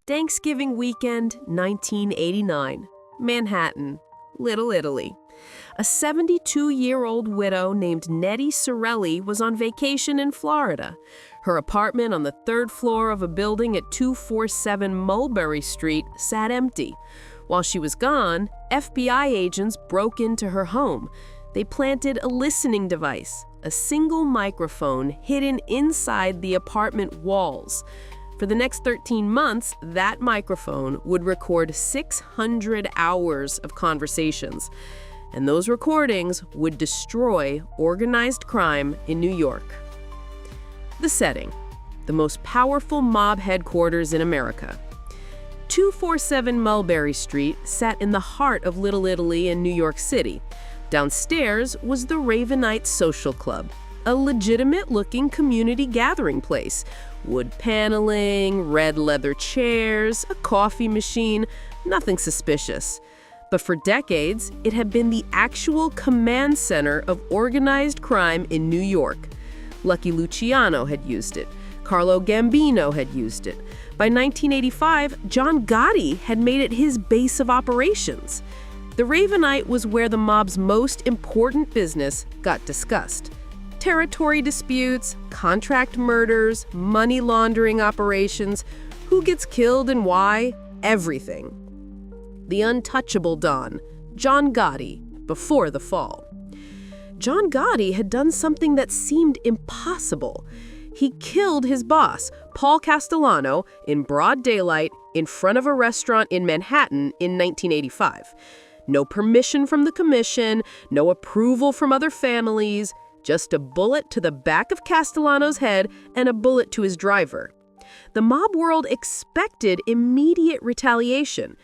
Thanksgiving weekend, 1989. Manhattan, Little Italy. A 72-year-old widow named Nettie Sorelli was on vacation in Florida. Her apartment on the third floor of a building at 247 Mulberry Street sat empty. While she was gone, FBI agents broke into her home. They planted a listening device, a single microphone hidden inside the apartment walls. For the next 13 months, that microphone would record 600 hours of conversations. And those recordings would destroy organized crime in New York. The setting: the most powerful mob headquarters in America. 247 Mulberry Street sat in the heart of Little Italy in New York City. Downstairs was the Ravenite Social Club, a legitimate-looking community gathering place. Wood paneling, red leather chairs, a coffee machine, nothing suspicious. But for decades, it had been the actual command center of organized crime in New York. Lucky Luciano had used it. Carlo Gambino had used it. By 1985, John Gotti had made it his base of operations. The Ravenite was where the mob's most important business got discussed. Territory disputes, contract murders, money laundering operations, who gets killed and why, everything. The untouchable Don, John Gotti, before the fall. John Gotti had done something that seemed impossible. He killed his boss, Paul Castellano, in broad daylight in front of a restaurant in Manhattan in 1985. No permission from the commission, no approval from other families, just a bullet to the back of Castellano's head and a bullet to his driver. The mob world expected immediate retaliation.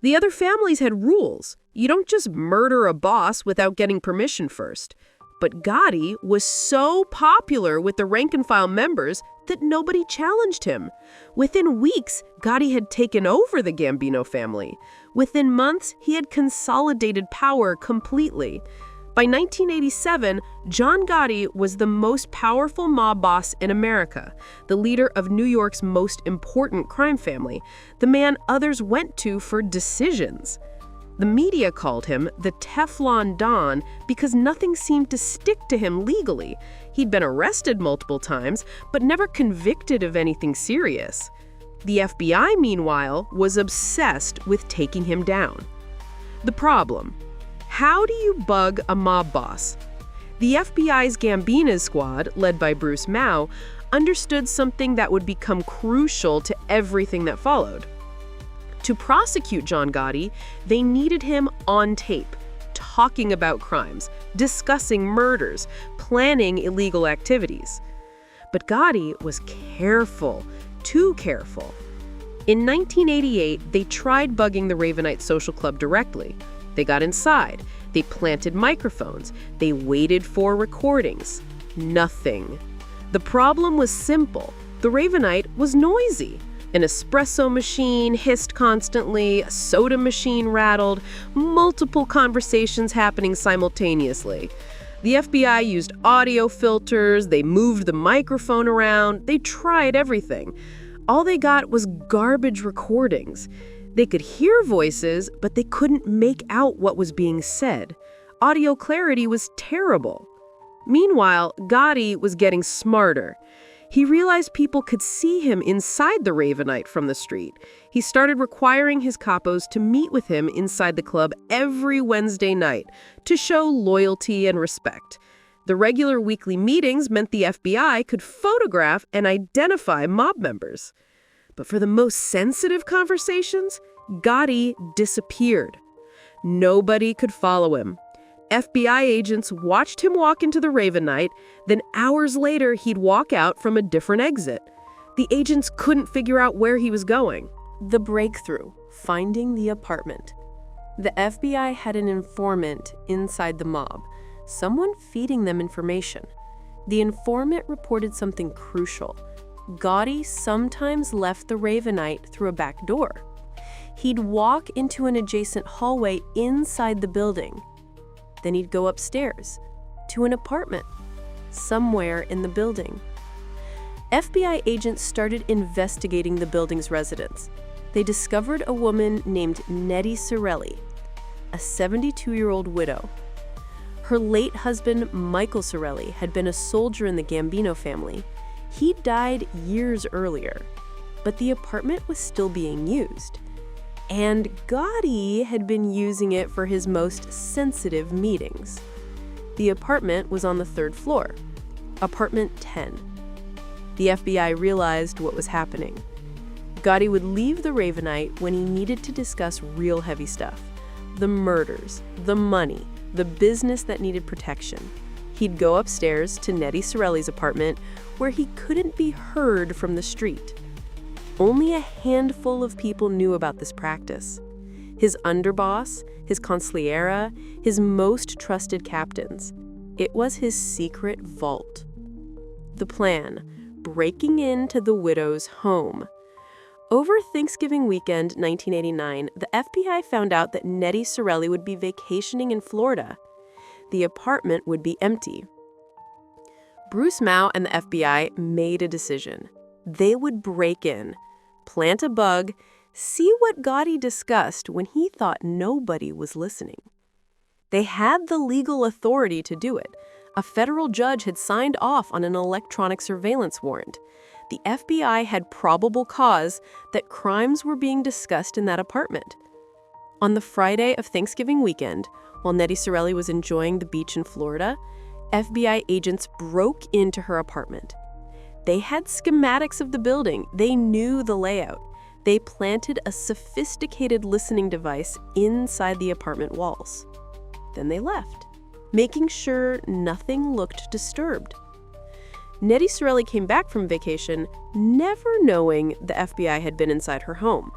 The other families had rules. You don't just murder a boss without getting permission first. But Gotti was so popular with the rank-and-file members that nobody challenged him. Within weeks, Gotti had taken over the Gambino family. Within months, he had consolidated power completely. By 1987, John Gotti was the most powerful mob boss in America, the leader of New York's most important crime family, the man others went to for decisions. The media called him the Teflon Don because nothing seemed to stick to him legally. He'd been arrested multiple times, but never convicted of anything serious. The FBI, meanwhile, was obsessed with taking him down. The problem: how do you bug a mob boss? The FBI's Gambino squad, led by Bruce Mau, understood something that would become crucial to everything that followed. To prosecute John Gotti, they needed him on tape, talking about crimes, discussing murders, planning illegal activities. But Gotti was careful, too careful. In 1988, they tried bugging the Ravenite Social Club directly. They got inside, they planted microphones, they waited for recordings. Nothing. The problem was simple. The Ravenite was noisy. An espresso machine hissed constantly, a soda machine rattled, multiple conversations happening simultaneously. The FBI used audio filters, they moved the microphone around, they tried everything. All they got was garbage recordings. They could hear voices, but they couldn't make out what was being said. Audio clarity was terrible. Meanwhile, Gotti was getting smarter. He realized people could see him inside the Ravenite from the street. He started requiring his capos to meet with him inside the club every Wednesday night to show loyalty and respect. The regular weekly meetings meant the FBI could photograph and identify mob members. But for the most sensitive conversations, Gotti disappeared. Nobody could follow him. FBI agents watched him walk into the Ravenite, then hours later he'd walk out from a different exit. The agents couldn't figure out where he was going. The breakthrough: finding the apartment. The FBI had an informant inside the mob, someone feeding them information. The informant reported something crucial. Gotti sometimes left the Ravenite through a back door. He'd walk into an adjacent hallway inside the building. Then he'd go upstairs to an apartment somewhere in the building. FBI agents started investigating the building's residents. they discovered a woman named Nettie Sorelli, a 72-year-old widow. Her late husband, Michael Sorelli, had been a soldier in the Gambino family. He died years earlier, but the apartment was still being used. And Gotti had been using it for his most sensitive meetings. The apartment was on the 3rd floor, apartment 10. The FBI realized what was happening. Gotti would leave the Ravenite when he needed to discuss real heavy stuff. The murders, the money, the business that needed protection. He'd go upstairs to Nettie Sorelli's apartment where he couldn't be heard from the street. Only a handful of people knew about this practice. His underboss, his consigliera, his most trusted captains. It was his secret vault. The plan: breaking into the widow's home. Over Thanksgiving weekend 1989, the FBI found out that Nettie Sorelli would be vacationing in Florida. The apartment would be empty. Bruce Mao and the FBI made a decision. They would break in, plant a bug, see what Gotti discussed when he thought nobody was listening. They had the legal authority to do it. A federal judge had signed off on an electronic surveillance warrant. The FBI had probable cause that crimes were being discussed in that apartment. On the Friday of Thanksgiving weekend, while Nettie Sorelli was enjoying the beach in Florida, FBI agents broke into her apartment. They had schematics of the building. They knew the layout. They planted a sophisticated listening device inside the apartment walls. Then they left, making sure nothing looked disturbed. Nettie Sorelli came back from vacation, never knowing the FBI had been inside her home.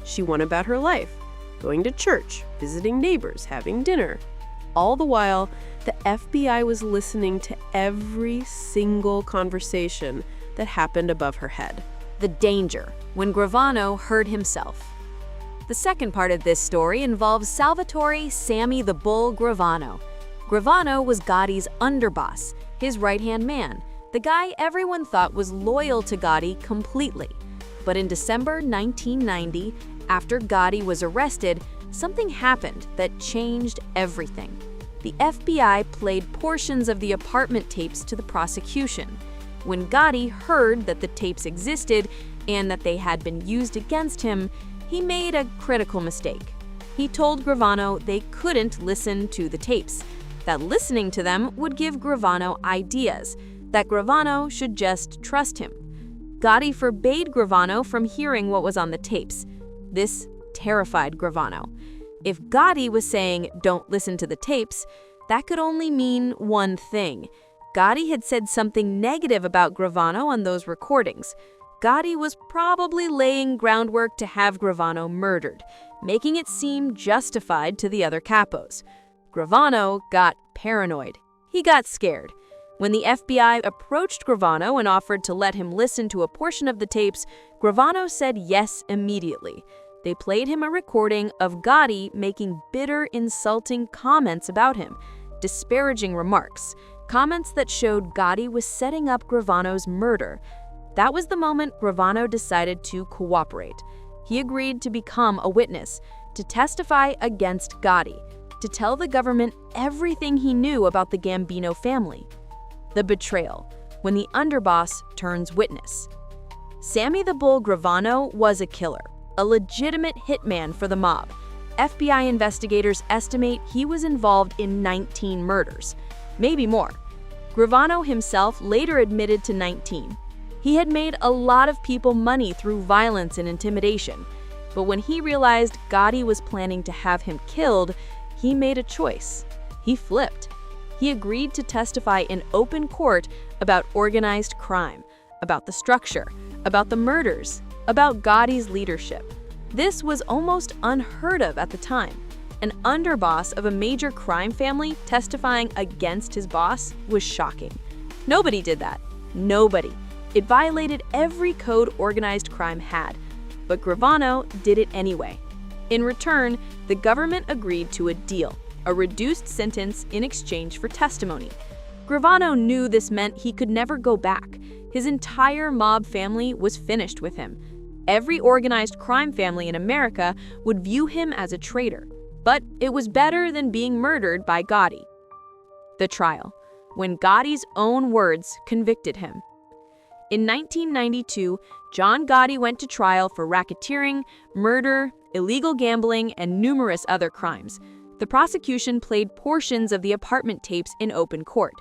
She went about her life, going to church, visiting neighbors, having dinner. All the while, the FBI was listening to every single conversation that happened above her head. The danger, when Gravano heard himself. The second part of this story involves Salvatore "Sammy the Bull" Gravano. Gravano was Gotti's underboss, his right-hand man, the guy everyone thought was loyal to Gotti completely. But in December 1990, after Gotti was arrested, something happened that changed everything. The FBI played portions of the apartment tapes to the prosecution. When Gotti heard that the tapes existed and that they had been used against him, he made a critical mistake. He told Gravano they couldn't listen to the tapes, that listening to them would give Gravano ideas, that Gravano should just trust him. Gotti forbade Gravano from hearing what was on the tapes. This terrified Gravano. If Gotti was saying, "Don't listen to the tapes," that could only mean one thing. Gotti had said something negative about Gravano on those recordings. Gotti was probably laying groundwork to have Gravano murdered, making it seem justified to the other capos. Gravano got paranoid. He got scared. When the FBI approached Gravano and offered to let him listen to a portion of the tapes, Gravano said yes immediately. They played him a recording of Gotti making bitter, insulting comments about him, disparaging remarks, comments that showed Gotti was setting up Gravano's murder. That was the moment Gravano decided to cooperate. He agreed to become a witness, to testify against Gotti, to tell the government everything he knew about the Gambino family. The betrayal, when the underboss turns witness. Sammy the Bull Gravano was a killer, a legitimate hitman for the mob. FBI investigators estimate he was involved in 19 murders, maybe more. Gravano himself later admitted to 19. He had made a lot of people money through violence and intimidation, but when he realized Gotti was planning to have him killed, he made a choice. He flipped. He agreed to testify in open court about organized crime, about the structure, about the murders, about Gotti's leadership. This was almost unheard of at the time. An underboss of a major crime family testifying against his boss was shocking. Nobody did that. Nobody. It violated every code organized crime had. But Gravano did it anyway. In return, the government agreed to a deal, a reduced sentence in exchange for testimony. Gravano knew this meant he could never go back. His entire mob family was finished with him. Every organized crime family in America would view him as a traitor, but it was better than being murdered by Gotti. The trial, when Gotti's own words convicted him. In 1992, John Gotti went to trial for racketeering, murder, illegal gambling, and numerous other crimes. The prosecution played portions of the apartment tapes in open court.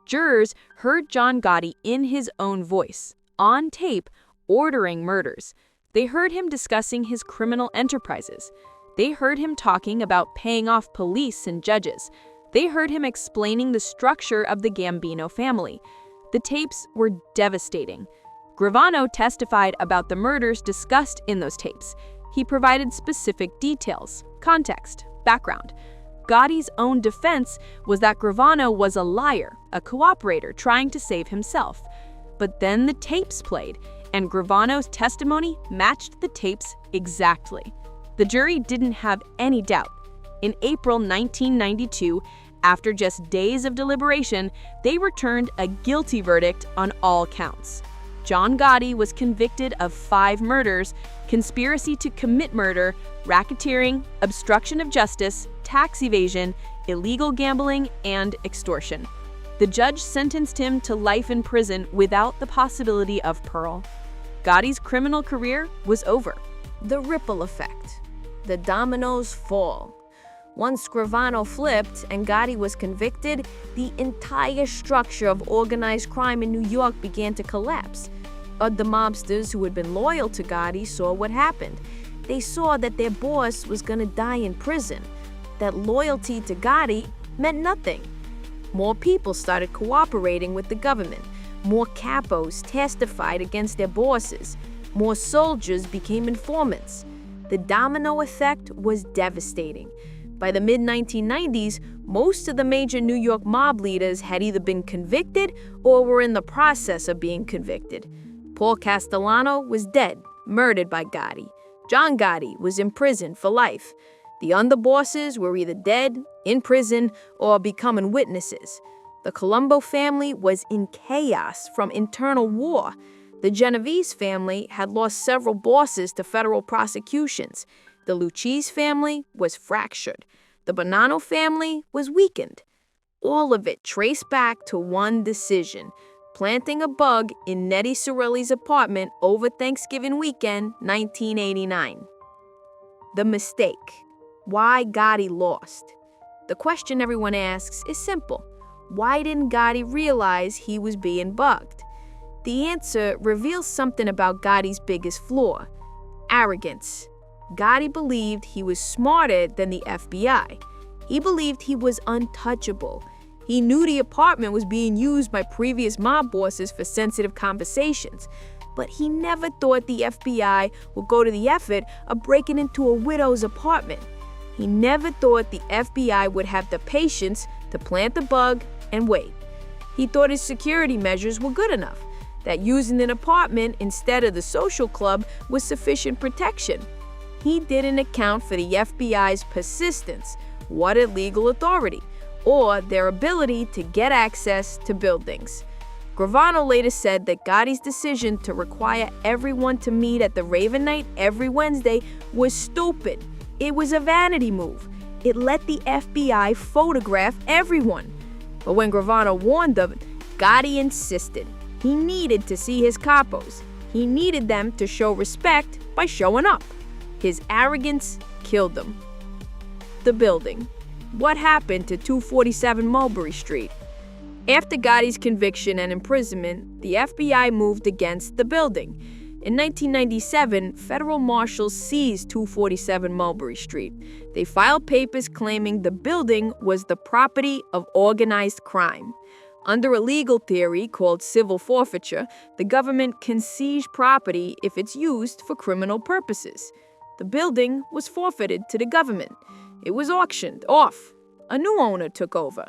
Jurors heard John Gotti in his own voice, on tape, ordering murders. They heard him discussing his criminal enterprises. They heard him talking about paying off police and judges. They heard him explaining the structure of the Gambino family. The tapes were devastating. Gravano testified about the murders discussed in those tapes. He provided specific details, context, background. Gotti's own defense was that Gravano was a liar, a cooperator trying to save himself. But then the tapes played, and Gravano's testimony matched the tapes exactly. The jury didn't have any doubt. In April 1992, after just days of deliberation, they returned a guilty verdict on all counts. John Gotti was convicted of 5 murders, conspiracy to commit murder, racketeering, obstruction of justice, tax evasion, illegal gambling, and extortion. The judge sentenced him to life in prison without the possibility of parole. Gotti's criminal career was over. The ripple effect. The dominoes fall. Once Gravano flipped and Gotti was convicted, the entire structure of organized crime in New York began to collapse. The mobsters who had been loyal to Gotti saw what happened. They saw that their boss was going to die in prison, that loyalty to Gotti meant nothing. More people started cooperating with the government. More capos testified against their bosses. More soldiers became informants. The domino effect was devastating. By the mid-1990s, most of the major New York mob leaders had either been convicted or were in the process of being convicted. Paul Castellano was dead, murdered by Gotti. John Gotti was in prison for life. The underbosses were either dead, in prison, or becoming witnesses. The Colombo family was in chaos from internal war. The Genovese family had lost several bosses to federal prosecutions. The Lucchese family was fractured. The Bonanno family was weakened. All of it traced back to one decision: planting a bug in Nettie Sorelli's apartment over Thanksgiving weekend, 1989. The mistake. Why Gotti lost. The question everyone asks is simple. Why didn't Gotti realize he was being bugged? The answer reveals something about Gotti's biggest flaw: arrogance. Gotti believed he was smarter than the FBI. He believed he was untouchable. He knew the apartment was being used by previous mob bosses for sensitive conversations, but he never thought the FBI would go to the effort of breaking into a widow's apartment. He never thought the FBI would have the patience to plant the bug and wait. He thought his security measures were good enough, that using an apartment instead of the social club was sufficient protection. He didn't account for the FBI's persistence, what illegal authority, or their ability to get access to buildings. Gravano later said that Gotti's decision to require everyone to meet at the Raven Night every Wednesday was stupid. It was a vanity move. It let the FBI photograph everyone. But when Gravano warned them, Gotti insisted. He needed to see his capos. He needed them to show respect by showing up. His arrogance killed them. The building. What happened to 247 Mulberry Street? After Gotti's conviction and imprisonment, the FBI moved against the building. In 1997, federal marshals seized 247 Mulberry Street. They filed papers claiming the building was the property of organized crime. Under a legal theory called civil forfeiture, the government can seize property if it's used for criminal purposes. The building was forfeited to the government. It was auctioned off. A new owner took over.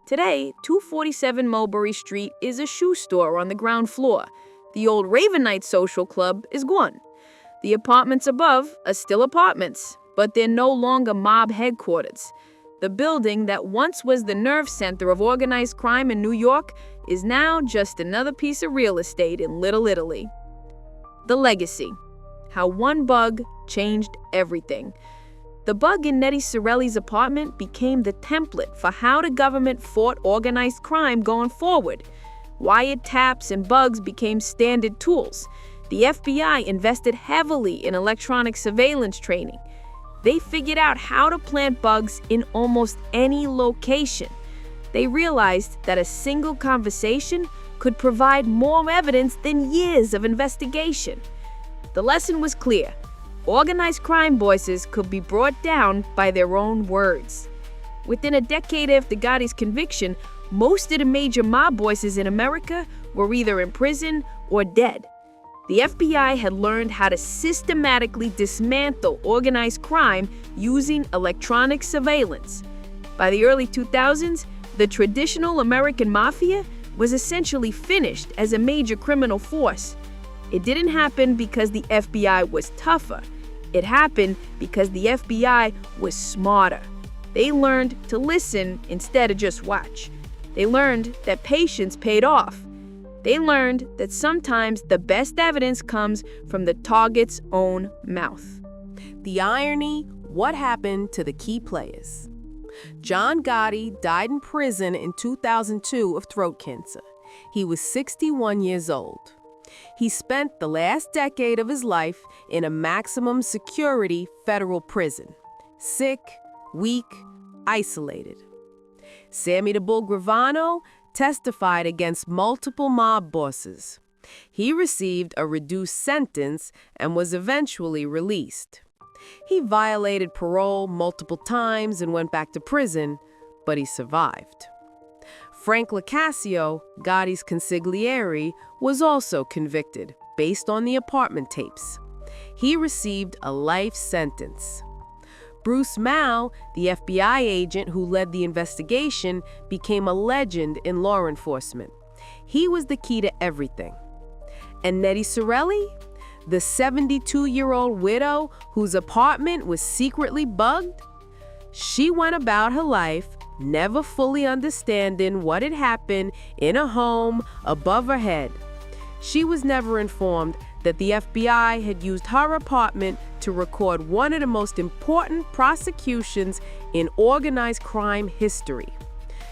Today, 247 Mulberry Street is a shoe store on the ground floor. The old Raven Night Social Club is gone. The apartments above are still apartments, but they're no longer mob headquarters. The building that once was the nerve center of organized crime in New York is now just another piece of real estate in Little Italy. The legacy. how one bug changed everything. The bug in Nettie Sorelli's apartment became the template for how the government fought organized crime going forward. Wiretaps and bugs became standard tools. The FBI invested heavily in electronic surveillance training. They figured out how to plant bugs in almost any location. They realized that a single conversation could provide more evidence than years of investigation. The lesson was clear. Organized crime bosses could be brought down by their own words. Within a decade after Gotti's conviction, most of the major mob bosses in America were either in prison or dead. The FBI had learned how to systematically dismantle organized crime using electronic surveillance. By the early 2000s, the traditional American Mafia was essentially finished as a major criminal force. It didn't happen because the FBI was tougher. It happened because the FBI was smarter. They learned to listen instead of just watch. They learned that patience paid off. They learned that sometimes the best evidence comes from the target's own mouth. The irony, what happened to the key players? John Gotti died in prison in 2002 of throat cancer. He was 61 years old. He spent the last decade of his life in a maximum security federal prison. Sick, weak, isolated. Sammy the Bull Gravano testified against multiple mob bosses. He received a reduced sentence and was eventually released. He violated parole multiple times and went back to prison, but he survived. Frank Lacasio, Gotti's consigliere, was also convicted based on the apartment tapes. He received a life sentence. Bruce Mao, the FBI agent who led the investigation, became a legend in law enforcement. He was the key to everything. And Nettie Sorelli, the 72-year-old widow whose apartment was secretly bugged? She went about her life never fully understanding what had happened in a home above her head. She was never informed that the FBI had used her apartment to record one of the most important prosecutions in organized crime history.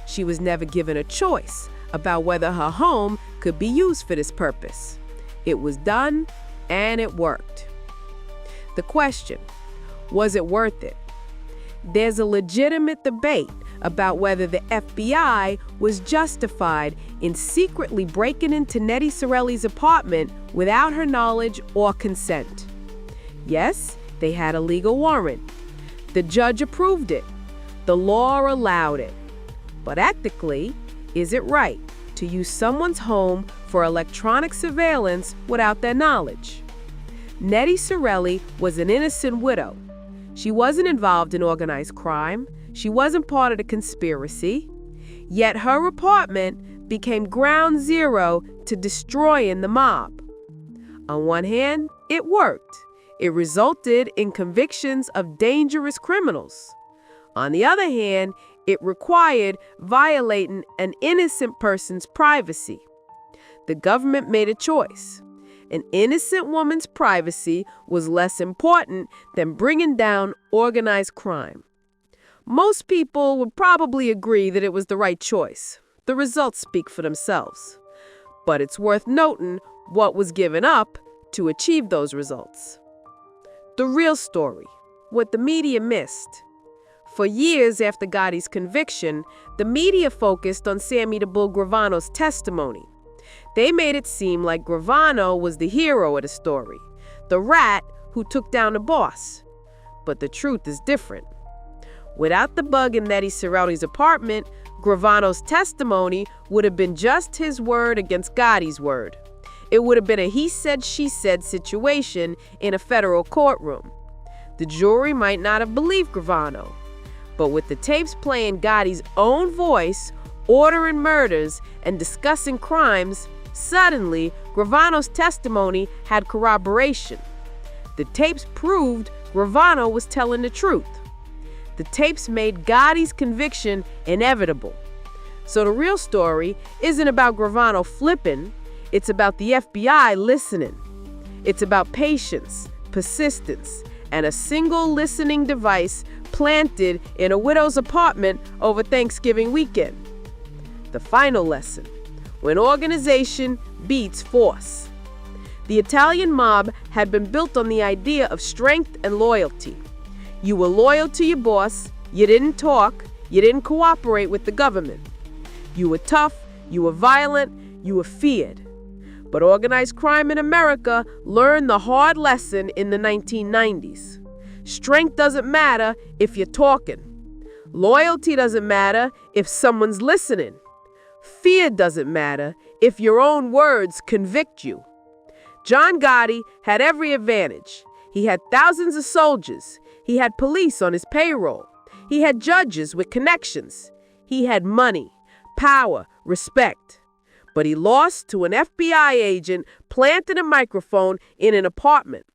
She was never given a choice about whether her home could be used for this purpose. It was done, and it worked. The question, was it worth it? There's a legitimate debate about whether the FBI was justified in secretly breaking into Nettie Sorelli's apartment without her knowledge or consent. Yes, they had a legal warrant. The judge approved it. The law allowed it. But ethically, is it right to use someone's home for electronic surveillance without their knowledge? Nettie Sorelli was an innocent widow. She wasn't involved in organized crime. She wasn't part of the conspiracy. Yet her apartment became ground zero to destroying the mob. On one hand, it worked. It resulted in convictions of dangerous criminals. On the other hand, it required violating an innocent person's privacy. The government made a choice. An innocent woman's privacy was less important than bringing down organized crime. Most people would probably agree that it was the right choice. The results speak for themselves. But it's worth noting what was given up to achieve those results. The real story, what the media missed. For years after Gotti's conviction, the media focused on Sammy the Bull Gravano's testimony. They made it seem like Gravano was the hero of the story, the rat who took down the boss. But the truth is different. Without the bug in Nettie Sorelli's apartment, Gravano's testimony would have been just his word against Gotti's word. It would have been a he said, she said situation in a federal courtroom. The jury might not have believed Gravano. But with the tapes playing Gotti's own voice, ordering murders, and discussing crimes, suddenly Gravano's testimony had corroboration. The tapes proved Gravano was telling the truth. The tapes made Gotti's conviction inevitable. So the real story isn't about Gravano flipping, it's about the FBI listening. It's about patience, persistence, and a single listening device planted in a widow's apartment over Thanksgiving weekend. The final lesson: when organization beats force. The Italian mob had been built on the idea of strength and loyalty. You were loyal to your boss, you didn't talk, you didn't cooperate with the government. You were tough, you were violent, you were feared. But organized crime in America learned the hard lesson in the 1990s. Strength doesn't matter if you're talking. Loyalty doesn't matter if someone's listening. Fear doesn't matter if your own words convict you. John Gotti had every advantage. He had thousands of soldiers. He had police on his payroll. He had judges with connections. He had money, power, respect. But he lost to an FBI agent planting a microphone in an apartment.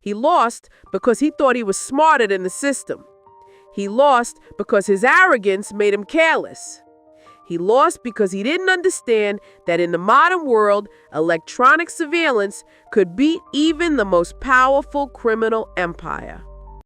He lost because he thought he was smarter than the system. He lost because his arrogance made him careless. He lost because he didn't understand that in the modern world, electronic surveillance could beat even the most powerful criminal empire.